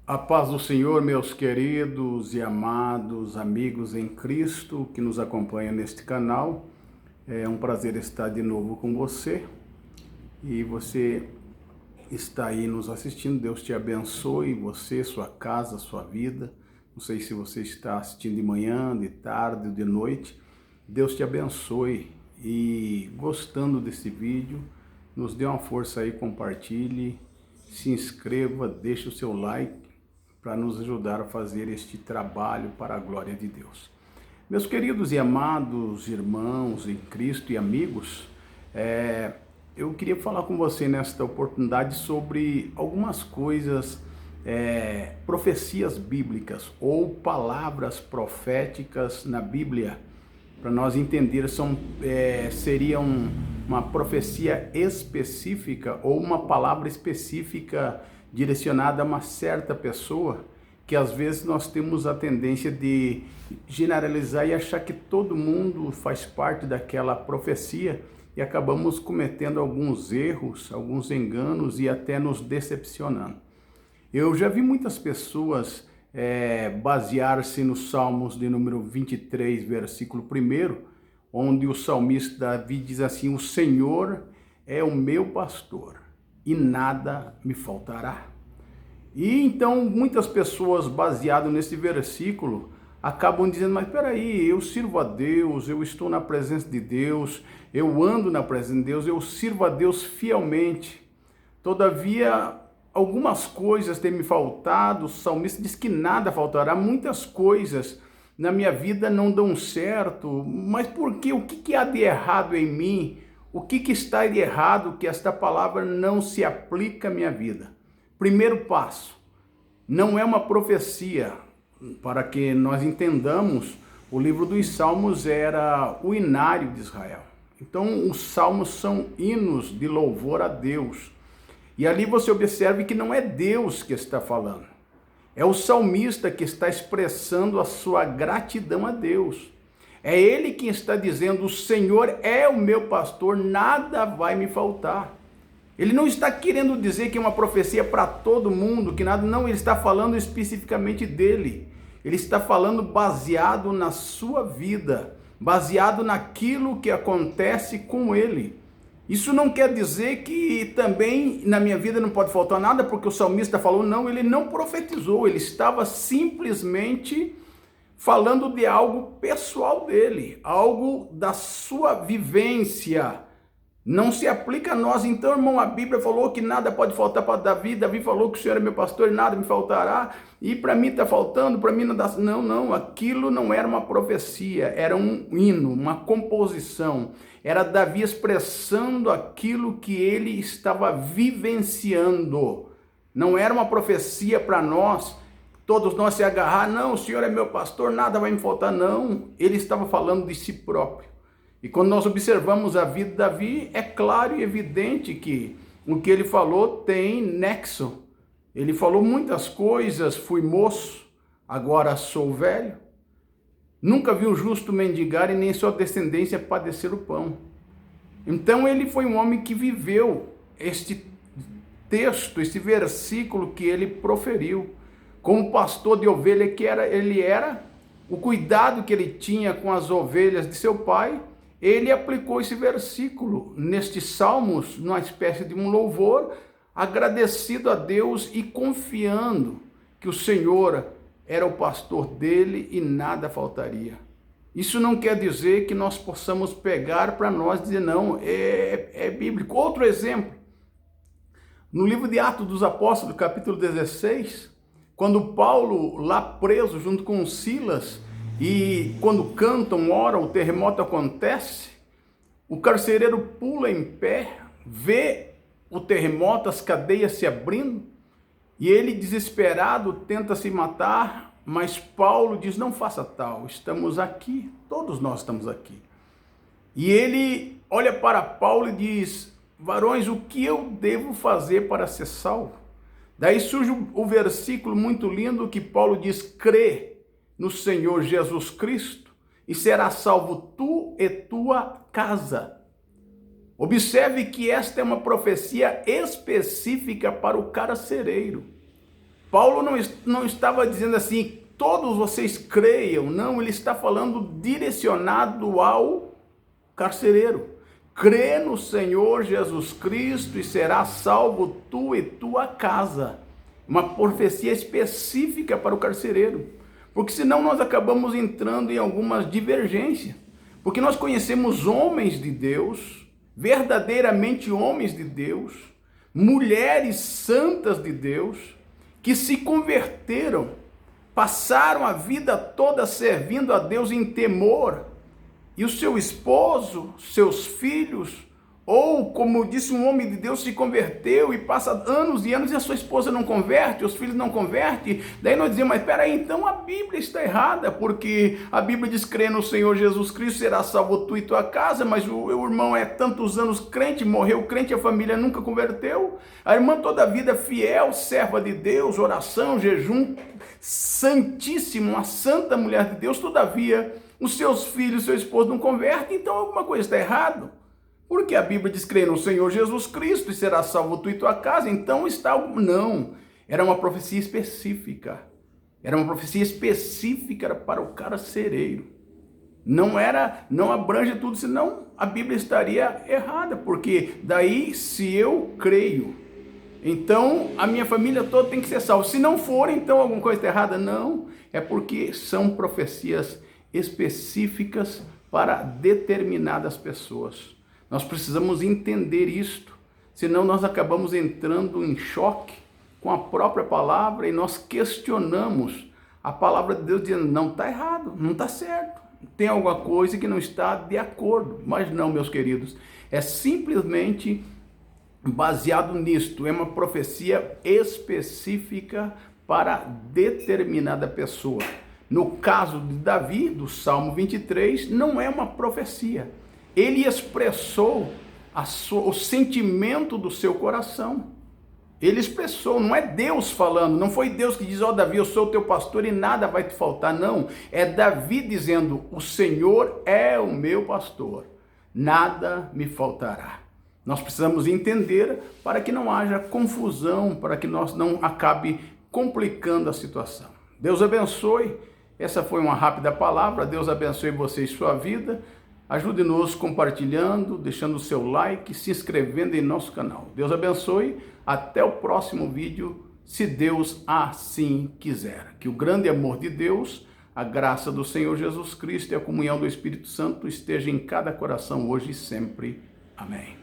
A paz do Senhor, meus queridos e amados amigos em Cristo que nos acompanham neste canal. É um prazer estar de novo com você. E você está aí nos assistindo. Deus te abençoe, você, sua casa, sua vida. Não sei se você está assistindo de manhã, de tarde ou de noite. Deus te abençoe. E gostando desse vídeo, nos dê uma força aí, compartilhe, se inscreva, deixe o seu like para nos ajudar a fazer este trabalho para a glória de Deus. Meus queridos e amados irmãos em Cristo e amigos, eu queria falar com você nesta oportunidade sobre algumas coisas, profecias bíblicas ou palavras proféticas na Bíblia. Para nós entender, seriam uma profecia específica ou uma palavra específica direcionada a uma certa pessoa, que às vezes nós temos a tendência de generalizar e achar que todo mundo faz parte daquela profecia e acabamos cometendo alguns erros, alguns enganos e até nos decepcionando. Eu já vi muitas pessoas basear-se nos Salmos de número 23, versículo 1, onde o salmista Davi diz assim: o Senhor é o meu pastor e nada me faltará. E então muitas pessoas, baseadas nesse versículo, acabam dizendo: mas peraí, eu sirvo a Deus, eu estou na presença de Deus, eu ando na presença de Deus, eu sirvo a Deus fielmente. Todavia, algumas coisas têm me faltado. O salmista diz que nada faltará, muitas coisas na minha vida não dão certo. Mas por quê? O que há de errado em mim? O que está de errado que esta palavra não se aplica à minha vida? Primeiro passo, não é uma profecia. Para que nós entendamos, o livro dos Salmos era o inário de Israel. Então, os salmos são hinos de louvor a Deus. E ali você observe que não é Deus que está falando. É o salmista que está expressando a sua gratidão a Deus. É ele quem está dizendo: o Senhor é o meu pastor, nada vai me faltar. Ele não está querendo dizer que é uma profecia para todo mundo, que nada, não, ele está falando especificamente dele. Ele está falando baseado na sua vida, baseado naquilo que acontece com ele. Isso não quer dizer que também na minha vida não pode faltar nada, porque o salmista falou, não, ele não profetizou, ele estava simplesmente falando de algo pessoal dele, algo da sua vivência. Não se aplica a nós. Então, irmão, a Bíblia falou que nada pode faltar para Davi. Davi falou que o Senhor é meu pastor e nada me faltará. E para mim está faltando, para mim não dá. Não, aquilo não era uma profecia, era um hino, uma composição. Era Davi expressando aquilo que ele estava vivenciando. Não era uma profecia para nós, todos nós se agarrar, não, o Senhor é meu pastor, nada vai me faltar, não. Ele estava falando de si próprio. E quando nós observamos a vida de Davi, é claro e evidente que o que ele falou tem nexo. Ele falou muitas coisas: fui moço, agora sou velho. Nunca vi o justo mendigar e nem sua descendência padecer o pão. Então ele foi um homem que viveu este texto, este versículo que ele proferiu. Como pastor de ovelha que ele era, o cuidado que ele tinha com as ovelhas de seu pai, ele aplicou esse versículo nestes salmos, numa espécie de um louvor, agradecido a Deus e confiando que o Senhor era o pastor dele e nada faltaria. Isso não quer dizer que nós possamos pegar para nós dizer, não, é bíblico. Outro exemplo, no livro de Atos dos Apóstolos, capítulo 16, quando Paulo, lá preso junto com Silas, e quando cantam, oram, o terremoto acontece, o carcereiro pula em pé, vê o terremoto, as cadeias se abrindo, e ele, desesperado, tenta se matar, mas Paulo diz, não faça tal, estamos aqui, todos nós estamos aqui. E ele olha para Paulo e diz, varões, o que eu devo fazer para ser salvo? Daí surge o versículo muito lindo que Paulo diz, crê no Senhor Jesus Cristo e será salvo tu e tua casa. Observe que esta é uma profecia específica para o carcereiro. Paulo não estava dizendo assim, todos vocês creiam. Não, ele está falando direcionado ao carcereiro. Crê no Senhor Jesus Cristo e será salvo tu e tua casa. Uma profecia específica para o carcereiro. Porque senão nós acabamos entrando em algumas divergências. Porque nós conhecemos homens de Deus, verdadeiramente homens de Deus, mulheres santas de Deus, que se converteram, passaram a vida toda servindo a Deus em temor, e o seu esposo, seus filhos, ou como disse um homem de Deus, se converteu e passa anos e anos e a sua esposa não converte, os filhos não convertem. Daí nós dizemos, mas peraí, então a Bíblia está errada, porque a Bíblia diz, crê no Senhor Jesus Cristo, será salvo tu e tua casa, mas o irmão é tantos anos crente, morreu crente, a família nunca converteu. A irmã toda a vida fiel, serva de Deus, oração, jejum, santíssima, uma santa mulher de Deus, todavia os seus filhos, seu esposo não convertem, então alguma coisa está errada. Porque a Bíblia diz, crê no Senhor Jesus Cristo e será salvo tu e tua casa, então está... Não, era uma profecia específica. Era uma profecia específica para o carcereiro. Não abrange tudo, senão a Bíblia estaria errada. Porque daí, se eu creio, então a minha família toda tem que ser salva. Se não for, então alguma coisa está errada? Não, é porque são profecias específicas para determinadas pessoas. Nós precisamos entender isto, senão nós acabamos entrando em choque com a própria palavra e nós questionamos a palavra de Deus dizendo, não está errado, não está certo, tem alguma coisa que não está de acordo. Mas não, meus queridos, é simplesmente baseado nisto, é uma profecia específica para determinada pessoa. No caso de Davi, do Salmo 23, não é uma profecia. Ele expressou o sentimento do seu coração. Ele expressou, não é Deus falando, não foi Deus que diz, ó Davi, eu sou o teu pastor e nada vai te faltar, não. É Davi dizendo, o Senhor é o meu pastor, nada me faltará. Nós precisamos entender para que não haja confusão, para que nós não acabe complicando a situação. Deus abençoe, essa foi uma rápida palavra, Deus abençoe você e sua vida. Ajude-nos compartilhando, deixando o seu like, se inscrevendo em nosso canal. Deus abençoe. Até o próximo vídeo, se Deus assim quiser. Que o grande amor de Deus, a graça do Senhor Jesus Cristo e a comunhão do Espírito Santo esteja em cada coração hoje e sempre. Amém.